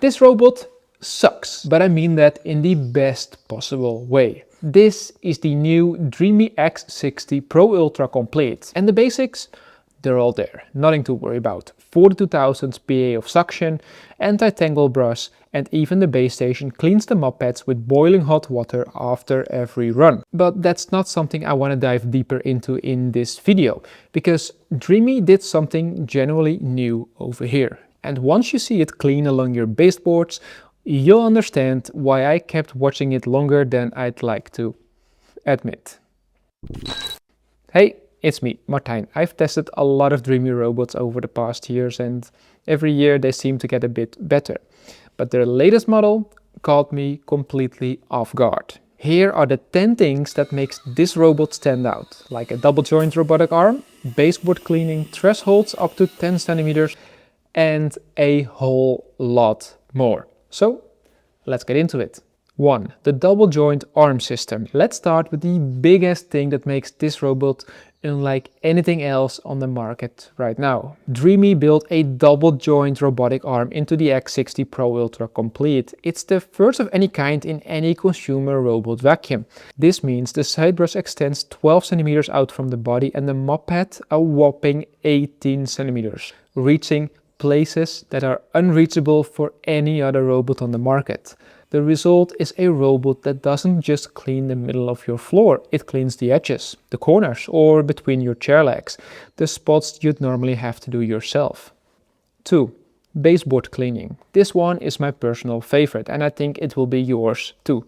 This robot sucks, but I mean that in the best possible way. This is the new Dreame X60 𝗏𝗏𝗀𝗀, and the basics, they're all there, nothing to worry about. 42,000 PA of suction, anti-tangle brush, and even the base station cleans the mop pads with boiling hot water after every run. But that's not something I want to dive deeper into in this video, because Dreame did something genuinely new over here. And once you see it clean along your baseboards, you'll understand why I kept watching it longer than I'd like to admit. Hey, it's me, Martijn. I've tested a lot of Dreame robots over the past years, and every year they seem to get a bit better. But their latest model caught me completely off guard. Here are the 10 things that makes this robot stand out, like a double joint robotic arm, baseboard cleaning, thresholds up to 10 centimeters, and a whole lot more. So let's get into it. 1. The double joint arm system. Let's start with the biggest thing that makes this robot unlike anything else on the market right now. Dreame built a double joint robotic arm into the X60 𝗏𝗏𝗀𝗀. It's the first of any kind in any consumer robot vacuum. This means the side brush extends 12 centimeters out from the body and the mop pad a whopping 18 centimeters, reaching places that are unreachable for any other robot on the market. The result is a robot that doesn't just clean the middle of your floor, it cleans the edges, the corners, or between your chair legs, the spots you'd normally have to do yourself. 2. Baseboard cleaning. This one is my personal favorite, and I think it will be yours too.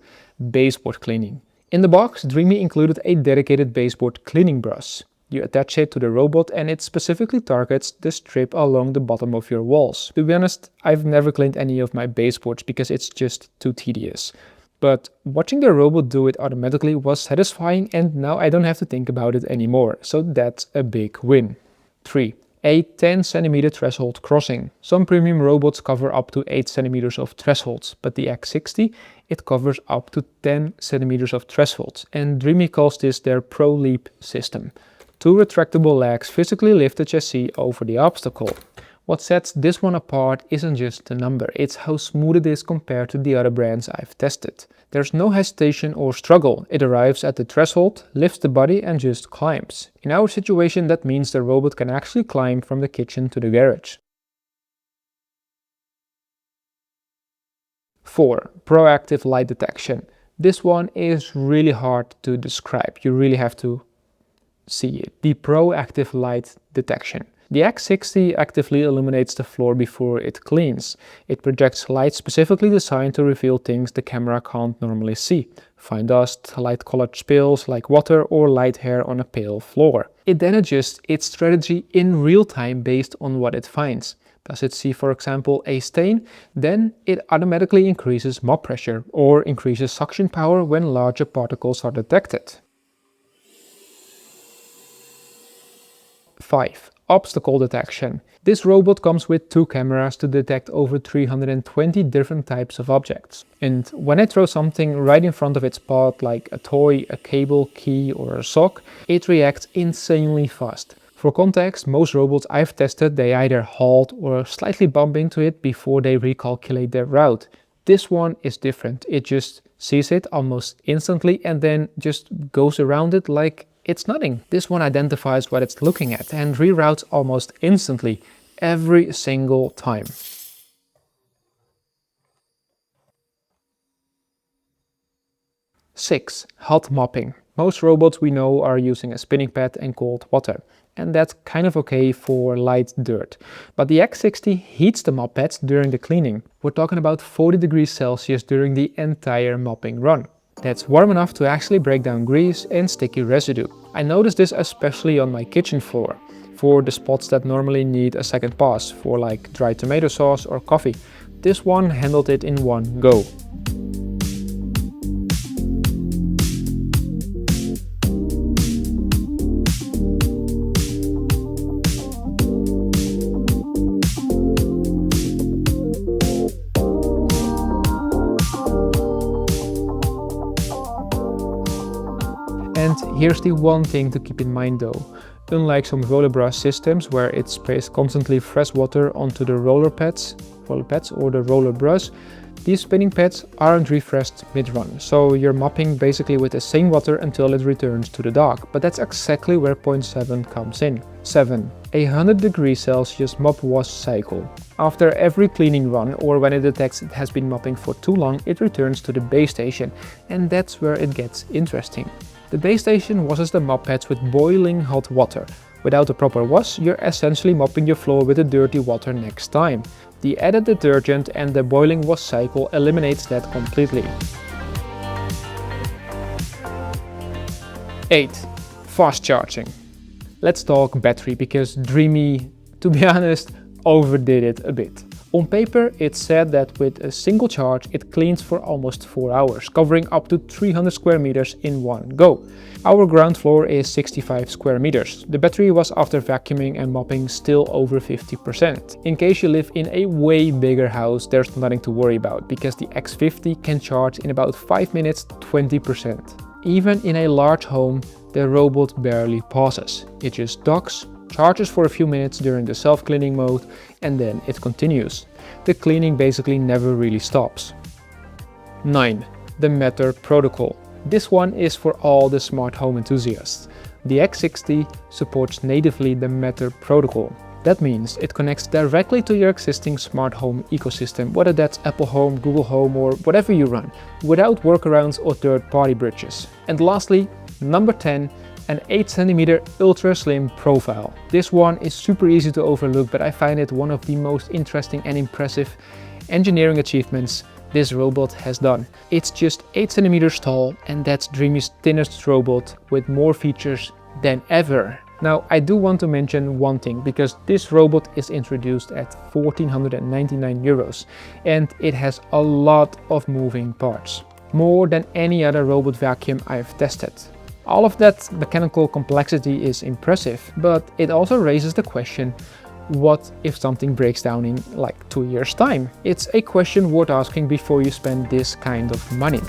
Baseboard cleaning. In the box, Dreame included a dedicated baseboard cleaning brush. You attach it to the robot and it specifically targets the strip along the bottom of your walls. To be honest, I've never cleaned any of my baseboards because it's just too tedious. But watching the robot do it automatically was satisfying, and now I don't have to think about it anymore, so that's a big win. 3. A 10 centimeter threshold crossing. Some premium robots cover up to 8 centimeters of thresholds, but the X60, it covers up to 10 centimeters of thresholds, and Dreame calls this their Pro Leap system. 2 retractable legs physically lift the chassis over the obstacle. What sets this one apart isn't just the number, it's how smooth it is compared to the other brands I've tested. There's no hesitation or struggle. It arrives at the threshold, lifts the body and just climbs. In our situation, that means the robot can actually climb from the kitchen to the garage. 4. Proactive light detection. This one is really hard to describe. You really have to see it. The proactive light detection. The X60 actively illuminates the floor before it cleans. It projects light specifically designed to reveal things the camera can't normally see. Fine dust, light colored spills like water, or light hair on a pale floor. It then adjusts its strategy in real time based on what it finds. Does it see, for example, a stain? Then it automatically increases mop pressure or increases suction power when larger particles are detected. 5. Obstacle detection. This robot comes with 2 cameras to detect over 320 different types of objects. And when I throw something right in front of its path, like a toy, a cable, key or a sock, it reacts insanely fast. For context, most robots I've tested, they either halt or slightly bump into it before they recalculate their route. This one is different. It just sees it almost instantly and then just goes around it like it's nothing. This one identifies what it's looking at and reroutes almost instantly, every single time. 6. Hot mopping. Most robots we know are using a spinning pad and cold water, and that's kind of okay for light dirt. But the X60 heats the mop pads during the cleaning. We're talking about 40 degrees Celsius during the entire mopping run. That's warm enough to actually break down grease and sticky residue. I noticed this especially on my kitchen floor, for the spots that normally need a second pass, for like dry tomato sauce or coffee. This one handled it in one go. And here's the one thing to keep in mind though. Unlike some roller brush systems where it sprays constantly fresh water onto the roller pads, toilet pads or the roller brush, these spinning pads aren't refreshed mid-run, so you're mopping basically with the same water until it returns to the dog. But that's exactly where point 7 comes in. 7. A 100°C mop wash cycle. After every cleaning run, or when it detects it has been mopping for too long, it returns to the base station, and that's where it gets interesting. The base station washes the mop pads with boiling hot water. Without a proper wash, you're essentially mopping your floor with the dirty water next time. The added detergent and the boiling wash cycle eliminates that completely. 8. Fast charging. Let's talk battery, because Dreame, to be honest, overdid it a bit. On paper, it said that with a single charge it cleans for almost 4 hours, covering up to 300 square meters in one go. Our ground floor is 65 square meters. The battery was, after vacuuming and mopping, still over 50%. In case you live in a way bigger house, there's nothing to worry about, because the X50 can charge in about 5 minutes 20%. Even in a large home, the robot barely pauses. It just docks, charges for a few minutes during the self-cleaning mode, and then it continues. The cleaning basically never really stops. 9. The Matter protocol. This one is for all the smart home enthusiasts. The X60 supports natively the Matter protocol. That means it connects directly to your existing smart home ecosystem, whether that's Apple Home, Google Home, or whatever you run, without workarounds or third-party bridges. And lastly, number 10, an 8cm ultra slim profile. This one is super easy to overlook, but I find it one of the most interesting and impressive engineering achievements this robot has done. It's just 8 cm tall, and that's Dreame's thinnest robot with more features than ever. Now, I do want to mention one thing, because this robot is introduced at 1499 euros and it has a lot of moving parts. More than any other robot vacuum I've tested. All of that mechanical complexity is impressive, but it also raises the question, what if something breaks down in like 2 years' time? It's a question worth asking before you spend this kind of money.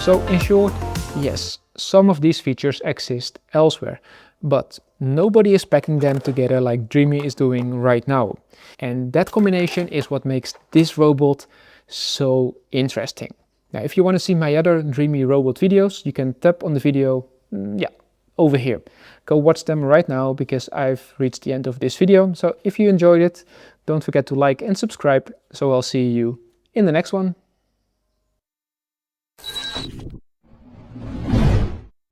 So in short, yes, some of these features exist elsewhere, but nobody is packing them together like Dreame is doing right now. And that combination is what makes this robot so interesting. Now, if you want to see my other Dreame robot videos, you can tap on the video, over here. Go watch them right now, because I've reached the end of this video. So if you enjoyed it, don't forget to like and subscribe. So I'll see you in the next one.